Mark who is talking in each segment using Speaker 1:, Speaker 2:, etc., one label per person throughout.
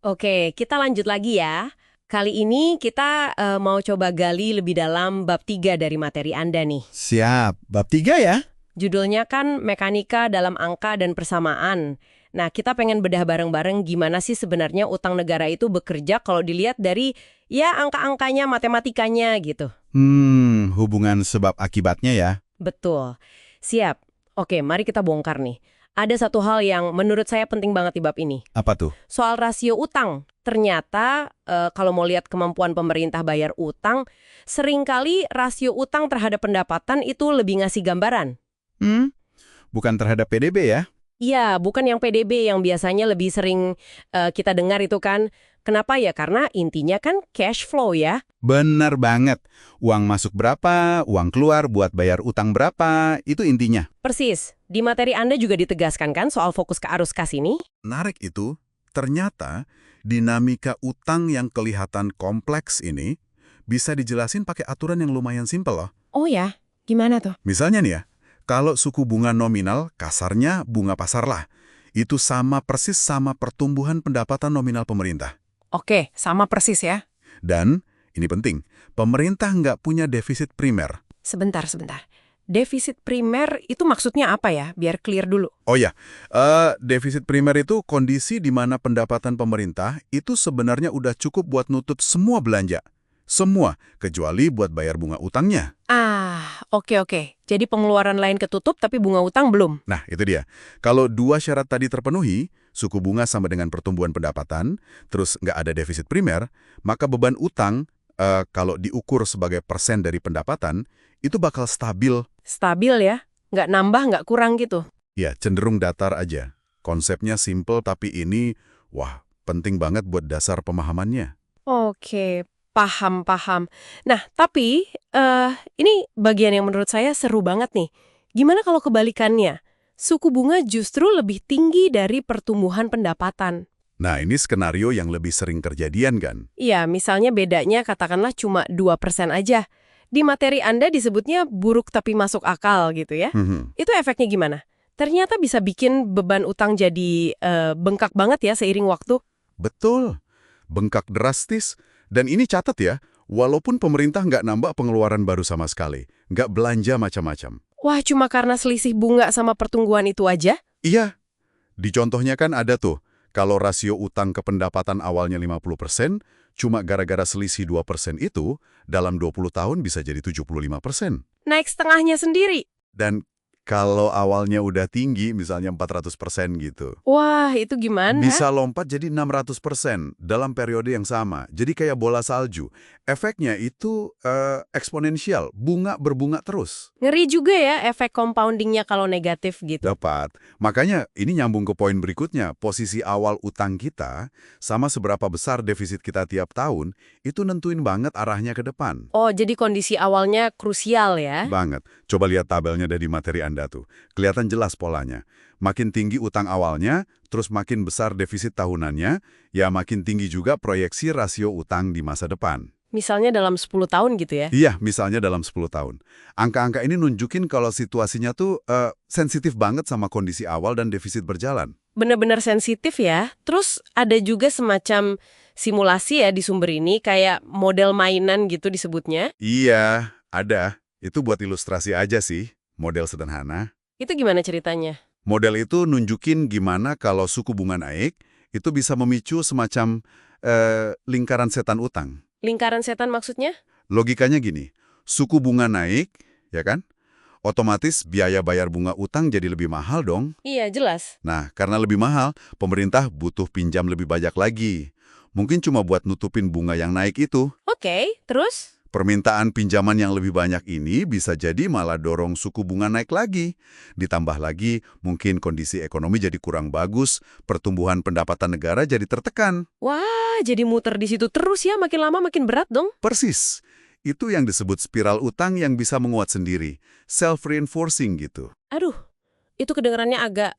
Speaker 1: Oke, kita lanjut lagi ya. Kali ini kita mau coba gali lebih dalam bab 3 dari materi Anda nih.
Speaker 2: Siap. Bab 3 ya?
Speaker 1: Judulnya kan Mekanika dalam Angka dan Persamaan. Nah, kita pengen bedah bareng-bareng gimana sih sebenarnya utang negara itu bekerja kalau dilihat dari ya angka-angkanya, matematikanya gitu.
Speaker 2: Hubungan sebab akibatnya ya.
Speaker 1: Betul. Siap. Oke, mari kita bongkar nih. Ada satu hal yang menurut saya penting banget di bab ini.
Speaker 2: Apa tuh?
Speaker 1: Soal rasio utang. Ternyata kalau mau lihat kemampuan pemerintah bayar utang, seringkali rasio utang terhadap pendapatan itu lebih ngasih gambaran.
Speaker 2: Hmm? Bukan terhadap PDB ya?
Speaker 1: Iya, bukan yang PDB yang biasanya lebih sering kita dengar itu kan. Kenapa ya? Karena intinya kan cash flow ya.
Speaker 2: Benar banget. Uang masuk berapa, uang keluar buat bayar utang berapa, itu intinya.
Speaker 1: Persis. Di materi Anda juga ditegaskan kan soal fokus ke arus kas ini?
Speaker 3: Menarik itu, ternyata dinamika utang yang kelihatan kompleks ini bisa dijelasin pakai aturan yang lumayan simpel loh.
Speaker 1: Oh ya, gimana tuh?
Speaker 3: Misalnya nih ya, kalau suku bunga nominal, kasarnya bunga pasar lah, itu sama persis sama pertumbuhan pendapatan nominal pemerintah.
Speaker 1: Oke, sama persis ya.
Speaker 3: Dan, ini penting, pemerintah nggak punya defisit primer.
Speaker 1: Sebentar. Defisit primer itu maksudnya apa ya? Biar clear dulu.
Speaker 3: Oh ya, defisit primer itu kondisi di mana pendapatan pemerintah itu sebenarnya udah cukup buat nutup semua belanja. Semua, kecuali buat bayar bunga utangnya.
Speaker 1: Oke. Jadi pengeluaran lain ketutup tapi bunga utang belum.
Speaker 3: Nah, itu dia. Kalau dua syarat tadi terpenuhi, suku bunga sama dengan pertumbuhan pendapatan, terus nggak ada defisit primer, maka beban utang, kalau diukur sebagai persen dari pendapatan, itu bakal stabil.
Speaker 1: Stabil ya? Nggak nambah, nggak kurang gitu.
Speaker 3: Ya, cenderung datar aja. Konsepnya simple, tapi ini, wah, penting banget buat dasar pemahamannya.
Speaker 1: Oke, paham. Nah, tapi ini bagian yang menurut saya seru banget nih. Gimana kalau kebalikannya? Suku bunga justru lebih tinggi dari pertumbuhan pendapatan.
Speaker 3: Nah, ini skenario yang lebih sering kejadian kan?
Speaker 1: Iya, misalnya bedanya katakanlah cuma 2% aja. Di materi Anda disebutnya buruk tapi masuk akal gitu ya. Itu efeknya gimana? Ternyata bisa bikin beban utang jadi bengkak banget ya seiring waktu.
Speaker 3: Betul, bengkak drastis. Dan ini catat ya, walaupun pemerintah nggak nambah pengeluaran baru sama sekali, nggak belanja macam-macam.
Speaker 1: Wah, cuma karena selisih bunga sama pertumbuhan itu aja?
Speaker 3: Iya, di contohnya kan ada tuh, kalau rasio utang ke pendapatan awalnya 50%, cuma gara-gara selisih 2% itu, dalam 20 tahun bisa jadi 75%.
Speaker 1: Naik setengahnya sendiri.
Speaker 3: Dan kalau awalnya udah tinggi, misalnya 400% gitu,
Speaker 1: Wah, itu gimana?
Speaker 3: bisa lompat jadi 600% dalam periode yang sama. Jadi kayak bola salju. Efeknya itu eksponensial, bunga berbunga terus.
Speaker 1: Ngeri juga ya efek compoundingnya kalau negatif gitu.
Speaker 3: Dapat. Makanya ini nyambung ke poin berikutnya. Posisi awal utang kita sama seberapa besar defisit kita tiap tahun, itu nentuin banget arahnya ke depan.
Speaker 1: Oh, jadi kondisi awalnya krusial ya?
Speaker 3: Banget. Coba lihat tabelnya dari materi Anda tuh. Kelihatan jelas polanya. Makin tinggi utang awalnya, terus makin besar defisit tahunannya, ya makin tinggi juga proyeksi rasio utang di masa depan.
Speaker 1: Misalnya dalam 10 tahun gitu ya?
Speaker 3: Iya, misalnya dalam 10 tahun. Angka-angka ini nunjukin kalau situasinya tuh sensitif banget sama kondisi awal dan defisit berjalan.
Speaker 1: Benar-benar sensitif ya. Terus ada juga semacam simulasi ya di sumber ini, kayak model mainan gitu disebutnya.
Speaker 3: Iya, ada. Itu buat ilustrasi aja sih, model sederhana.
Speaker 1: Itu gimana ceritanya?
Speaker 3: Model itu nunjukin gimana kalau suku bunga naik, itu bisa memicu semacam lingkaran setan utang.
Speaker 1: Lingkaran setan maksudnya?
Speaker 3: Logikanya gini, suku bunga naik, ya kan? Otomatis biaya bayar bunga utang jadi lebih mahal dong.
Speaker 1: Iya, jelas.
Speaker 3: Nah, karena lebih mahal, pemerintah butuh pinjam lebih banyak lagi. Mungkin cuma buat nutupin bunga yang naik itu.
Speaker 1: Oke, terus?
Speaker 3: Permintaan pinjaman yang lebih banyak ini bisa jadi malah dorong suku bunga naik lagi. Ditambah lagi, mungkin kondisi ekonomi jadi kurang bagus, pertumbuhan pendapatan negara jadi tertekan.
Speaker 1: Wah, jadi muter di situ terus ya, makin lama makin berat dong.
Speaker 3: Persis. Itu yang disebut spiral utang yang bisa menguat sendiri. Self-reinforcing gitu.
Speaker 1: Aduh, itu kedengarannya agak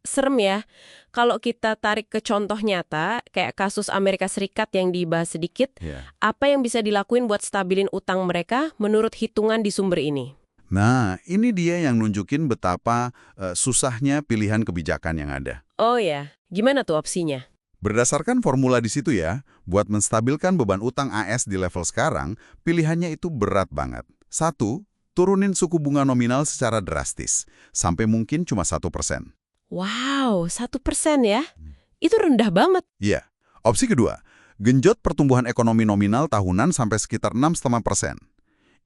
Speaker 1: serem ya. Kalau kita tarik ke contoh nyata, kayak kasus Amerika Serikat yang dibahas sedikit, apa yang bisa dilakuin buat stabilin utang mereka menurut hitungan di sumber ini?
Speaker 3: Nah, ini dia yang nunjukin betapa susahnya pilihan kebijakan yang ada.
Speaker 1: Oh ya, gimana tuh opsinya?
Speaker 3: Berdasarkan formula di situ ya, buat menstabilkan beban utang AS di level sekarang, pilihannya itu berat banget. Satu, turunin suku bunga nominal secara drastis, sampai mungkin cuma 1%.
Speaker 1: Wow, 1% ya? Itu rendah banget.
Speaker 3: Iya. Opsi kedua, genjot pertumbuhan ekonomi nominal tahunan sampai sekitar 6,5%.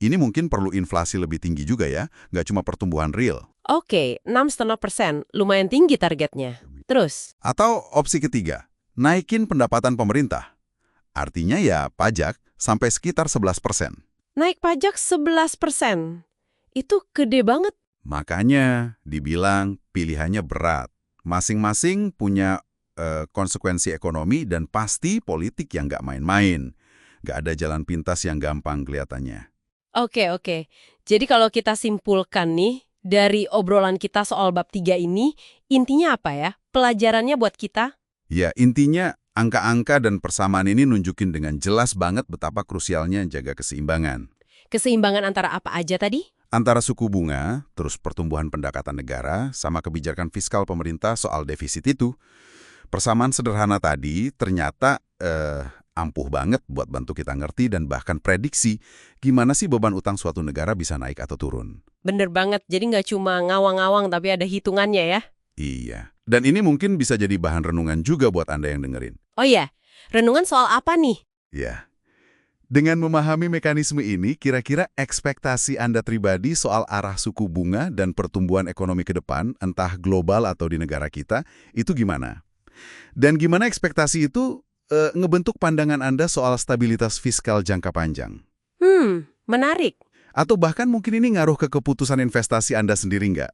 Speaker 3: Ini mungkin perlu inflasi lebih tinggi juga ya, nggak cuma pertumbuhan real.
Speaker 1: Oke, 6,5%. Lumayan tinggi targetnya. Terus?
Speaker 3: Atau opsi ketiga, naikin pendapatan pemerintah. Artinya ya pajak sampai sekitar 11%.
Speaker 1: Naik pajak 11%. Itu gede banget.
Speaker 3: Makanya dibilang pilihannya berat. Masing-masing punya konsekuensi ekonomi dan pasti politik yang nggak main-main. Nggak ada jalan pintas yang gampang kelihatannya.
Speaker 1: Oke. Jadi kalau kita simpulkan nih, dari obrolan kita soal bab 3 ini, intinya apa ya? Pelajarannya buat kita?
Speaker 3: Ya, intinya angka-angka dan persamaan ini nunjukin dengan jelas banget betapa krusialnya jaga keseimbangan.
Speaker 1: Keseimbangan antara apa aja tadi?
Speaker 3: Antara suku bunga, terus pertumbuhan pendapatan negara, sama kebijakan fiskal pemerintah soal defisit itu. Persamaan sederhana tadi ternyata ampuh banget buat bantu kita ngerti dan bahkan prediksi gimana sih beban utang suatu negara bisa naik atau turun.
Speaker 1: Bener banget, jadi nggak cuma ngawang-ngawang tapi ada hitungannya ya?
Speaker 3: Iya. Dan ini mungkin bisa jadi bahan renungan juga buat Anda yang dengerin.
Speaker 1: Oh iya, renungan soal apa nih?
Speaker 3: Ya. Dengan memahami mekanisme ini, kira-kira ekspektasi Anda pribadi soal arah suku bunga dan pertumbuhan ekonomi ke depan, entah global atau di negara kita, itu gimana? Dan gimana ekspektasi itu ngebentuk pandangan Anda soal stabilitas fiskal jangka panjang?
Speaker 1: Menarik.
Speaker 3: Atau bahkan mungkin ini ngaruh ke keputusan investasi Anda sendiri nggak?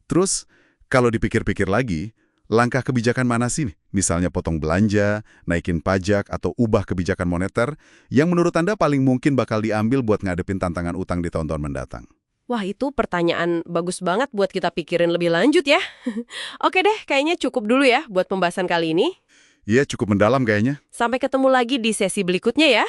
Speaker 3: Terus, kalau dipikir-pikir lagi, langkah kebijakan mana sih? Misalnya potong belanja, naikin pajak, atau ubah kebijakan moneter yang menurut Anda paling mungkin bakal diambil buat ngadepin tantangan utang di tahun-tahun mendatang?
Speaker 1: Wah, itu pertanyaan bagus banget buat kita pikirin lebih lanjut ya. Oke deh, kayaknya cukup dulu ya buat pembahasan kali ini.
Speaker 3: Iya, cukup mendalam kayaknya.
Speaker 1: Sampai ketemu lagi di sesi berikutnya ya.